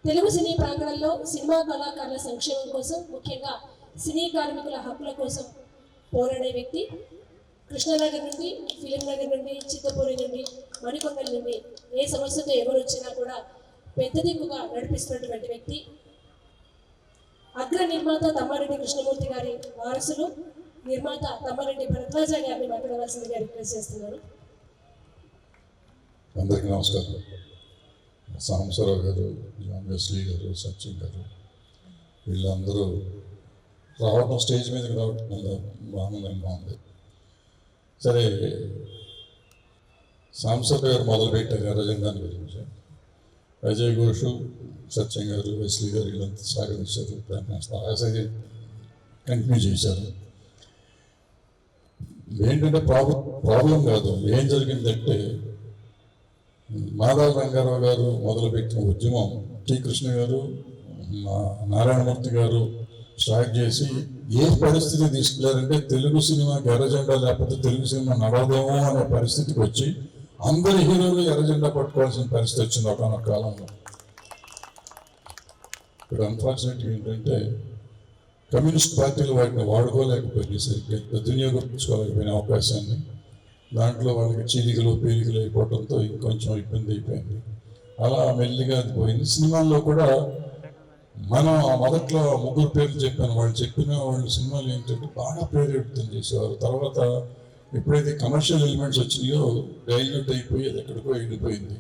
తెలుగు సినీ ప్రాంగణంలో సినిమా కళాకారుల సంక్షేమం కోసం, ముఖ్యంగా సినీ కార్మికుల హక్కుల కోసం పోరాడే వ్యక్తి. కృష్ణానగర్ నుండి, ఫిలిం నగర్ నుండి, చిత్తపూరి నుండి, మణికొండల నుండి ఏ సమస్యతో ఎవరు వచ్చినా కూడా పెద్ద దిక్కుగా నడిపిస్తున్నటువంటి వ్యక్తి. అగ్ర నిర్మాత తమ్మారెడ్డి కృష్ణమూర్తి గారి వారసులు నిర్మాత తమ్మారెడ్డి భరద్వాజ గారిని మాట్లాడవలసిందిగా రిక్వెస్ట్ చేస్తున్నారు. అందరికీ నమస్కారం. సాంబశివరావు గారు, జాన్ వెస్లీ గారు, సచిన్ గారు వీళ్ళందరూ రావడం, స్టేజ్ మీదకి రావడం ఆనందంగా ఉంది. సరే, సాంబశివరావు గారు మొదలుపెట్టారు ఎర్రజెండాని గురించి. అజయ్ ఘోష్, సచిన్ గారు, వెస్లీ గారు వీళ్ళంతా సాగదీశారు, దాన్ని కంటిన్యూ చేశారు. ఏంటంటే ప్రాబ్లం కాదు, ఏం జరిగిందంటే మాధవ రంగారావు గారు మొదలుపెట్టిన ఉద్యమం టి కృష్ణ గారు, నారాయణమూర్తి గారు స్టార్ట్ చేసి ఏ పరిస్థితి తీసుకెళ్లారంటే తెలుగు సినిమాకి ఎర్రజెండా లేకపోతే తెలుగు సినిమా నడవదేమో అనే పరిస్థితికి వచ్చి అందరి హీరోలు ఎర్రజెండా పట్టుకోవాల్సిన పరిస్థితి వచ్చింది ఒకనొక కాలంలో. ఇక్కడ అన్ఫార్చునేట్గా ఏంటంటే కమ్యూనిస్ట్ పార్టీలు వాటిని వాడుకోలేకపోయింది, సరిగ్గా వినియోగించుకోలేకపోయిన అవకాశాన్ని. దాంట్లో వాళ్ళకి చీలికలు పీలికలు అయిపోవడంతో ఇంకొంచెం ఇబ్బంది అయిపోయింది. అలా మెల్లిగా అది పోయింది. సినిమాల్లో కూడా మనం మొదట్లో ముగ్గురు పేర్లు చెప్పాను, వాళ్ళు చెప్పిన వాళ్ళు సినిమాలు ఏంటంటే బాగా ప్రేరేపితం చేసేవారు. తర్వాత ఎప్పుడైతే కమర్షియల్ ఎలిమెంట్స్ వచ్చినాయో డైల్యూట్ అయిపోయి అది ఎక్కడికో వెళ్ళిపోయింది.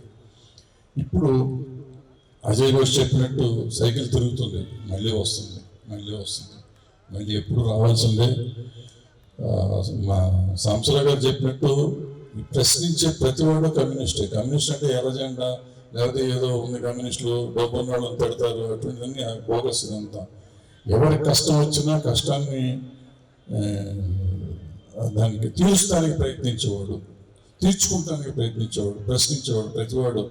ఇప్పుడు అజయ్ ఘోష్ చెప్పినట్టు సైకిల్ తిరుగుతుంది, మళ్ళీ వస్తుంది, మళ్ళీ ఎప్పుడు రావాల్సిందే. మా సాంబశివరావు గారు చెప్పినట్టు ప్రశ్నించే ప్రతివాడు కమ్యూనిస్టే. కమ్యూనిస్ట్ అంటే ఎర్రజెండా లేకపోతే ఏదో ఉంది, కమ్యూనిస్టులు డబ్బు ఉన్న వాళ్ళని పెడతారు, అటువంటివన్నీ బోగస్. ఇదంతా ఎవరికి కష్టం వచ్చినా కష్టాన్ని దానికి తీర్చడానికి ప్రయత్నించేవాడు, తీర్చుకుంటానికి ప్రయత్నించేవాడు, ప్రశ్నించేవాడు ప్రతివాడు,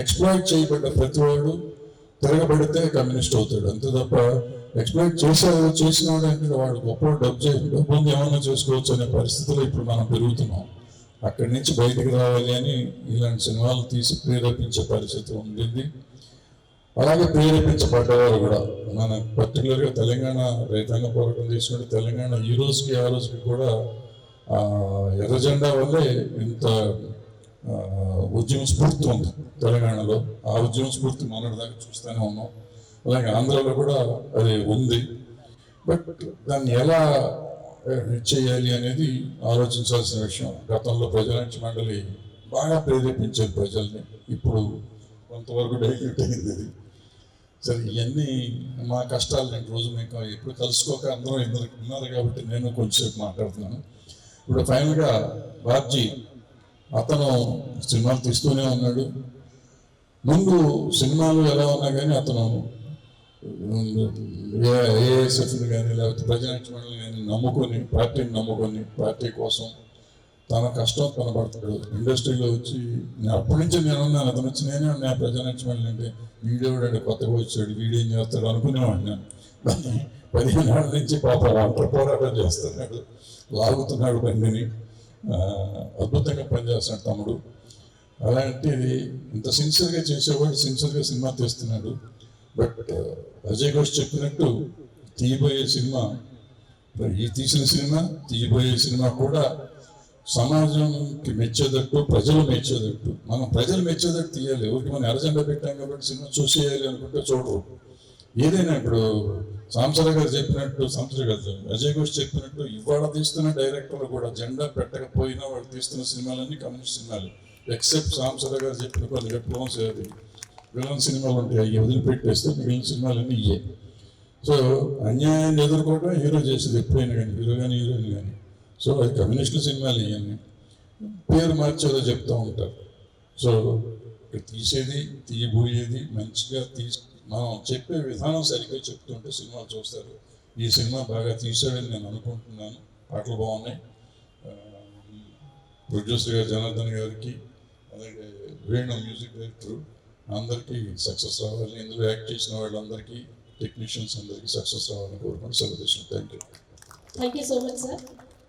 ఎక్స్ప్లాయిట్ చేయబడ్డ ప్రతివాడు తిరగబడితే కమ్యూనిస్ట్ అవుతాడు. అంతే తప్ప ఎక్స్ప్లాయిట్ చేసినవాడు అంటే వాడు గొప్ప డబ్బు ఏమన్నా చేసుకోవచ్చు అనే పరిస్థితిలో ఇప్పుడు మనం పెరుగుతున్నాం. అక్కడి నుంచి బయటికి రావాలి అని ఇలాంటి సినిమాలు తీసి ప్రేరేపించే పరిస్థితి ఉండింది. అలాగే ప్రేరేపించబడ్డవారు కూడా మన పర్టికులర్గా తెలంగాణ రైతాంగ పోరాటం తీసుకుంటే తెలంగాణ ఈ రోజుకి ఆ రోజుకి కూడా ఎర్రజెండా వల్లే ఇంత ఉద్యమ స్ఫూర్తి ఉంది తెలంగాణలో. ఆ ఉద్యమ స్ఫూర్తి మొన్నటిదాకా చూస్తూనే ఉన్నాం. అలాగే ఆంధ్రాలో కూడా అది ఉంది. బట్ దాన్ని ఎలా చేయాలి అనేది ఆలోచించాల్సిన విషయం. గతంలో ప్రజానాట్య మండలి బాగా ప్రేరేపించేది ప్రజల్ని, ఇప్పుడు కొంతవరకు డైల్యూట్ అయింది ఇది. సరే, ఇవన్నీ మా కష్టాలు. నేను రోజు మీకు ఎప్పుడు కలుసుకోక అందరూ ఉన్నారు కాబట్టి నేను కొంచెంసేపు మాట్లాడుతున్నాను. ఇప్పుడు ఫైనల్గా బాబ్జీ అతను సినిమాలు తీస్తూనే ఉన్నాడు. ముందు సినిమాలు ఎలా ఉన్నా కానీ అతను ఏఎస్ఎఫ్ని కానీ లేకపోతే ప్రజానాట్య మండలి కానీ నమ్ముకొని, పార్టీని నమ్ముకొని, పార్టీ కోసం తన కష్టం కనబడతాడు. ఇండస్ట్రీలో వచ్చి అప్పటి నుంచి నేనున్నాను, అతను వచ్చి నేనే ఉన్నా ప్రజానాట్య మండలి అంటే వీడేవాడు కొత్తగా వచ్చాడు, వీడేం చేస్తాడు అనుకునేవాడు. నేను 15 ఏళ్ళ నుంచి పాప పోరాటం చేస్తున్నాడు, లాగుతున్నాడు బండిని, అద్భుతంగా పనిచేస్తున్నాడు తమ్ముడు. అలాంటిది ఇంత సిన్సియర్గా చేసేవాడు సిన్సియర్గా సినిమా తీస్తున్నాడు. బట్ అజయ్ ఘోష్ చెప్పినట్టు తీయబోయే సినిమా, ఈ తీసిన సినిమా తీయబోయే సినిమా కూడా సమాజంకి మెచ్చేటట్టు, ప్రజలు మెచ్చేటట్టు, మనం ప్రజలు మెచ్చేటట్టు తీయాలి. ఎవరికి మనం ఎర్రజెండా పెట్టాం కాబట్టి సినిమా చూసేయాలి అనుకుంటే చూడరు. ఏదైనా ఇప్పుడు సాంబశివరావు గారు చెప్పినట్టు, అజయ్ ఘోష్ చెప్పినట్టు ఇవాళ తీస్తున్న డైరెక్టర్లు కూడా జెండా పెట్టకపోయినా వాళ్ళు తీస్తున్న సినిమాలన్నీ కమ్యూనిస్ట్ సినిమాలు. ఎక్సెప్ట్ సాంబశివరావు గారు చెప్పిన కొన్ని విప్లవం విలన్ సినిమాలు ఉంటాయి, అవి వదిలిపెట్టేస్తే మిగిలిన సినిమాలన్నీ ఇయ్యే. సో అన్యాయాన్ని ఎదుర్కోవడం హీరో చేసేది ఎప్పుడైనా కానీ, హీరో కానీ హీరోయిన్ కానీ. సో అది కమ్యూనిస్టుల సినిమాలు ఇవన్నీ పేరు మార్చేదో చెప్తూ ఉంటారు. సో తీసేది తీయబోయేది మంచిగా మనం చెప్పే విధానం సరిగ్గా చెప్తుంటే సినిమాలు చూస్తారు. ఈ సినిమా బాగా తీసాడని నేను అనుకుంటున్నాను. పాటలు బాగున్నాయి. ప్రొడ్యూసర్ గారు జనార్దన్ గారికి, అలాగే వేణు మ్యూజిక్ డైరెక్టర్ అందరికీ సక్సెస్ రావాలి. ఇందులో యాక్ట్ చేసిన వాళ్ళందరికీ, టెక్నీషియన్స్ అందరికీ సక్సెస్ రావాలని కోరుకుంటూ సెలవు తీసుకుంటాను. Thank you so much sir.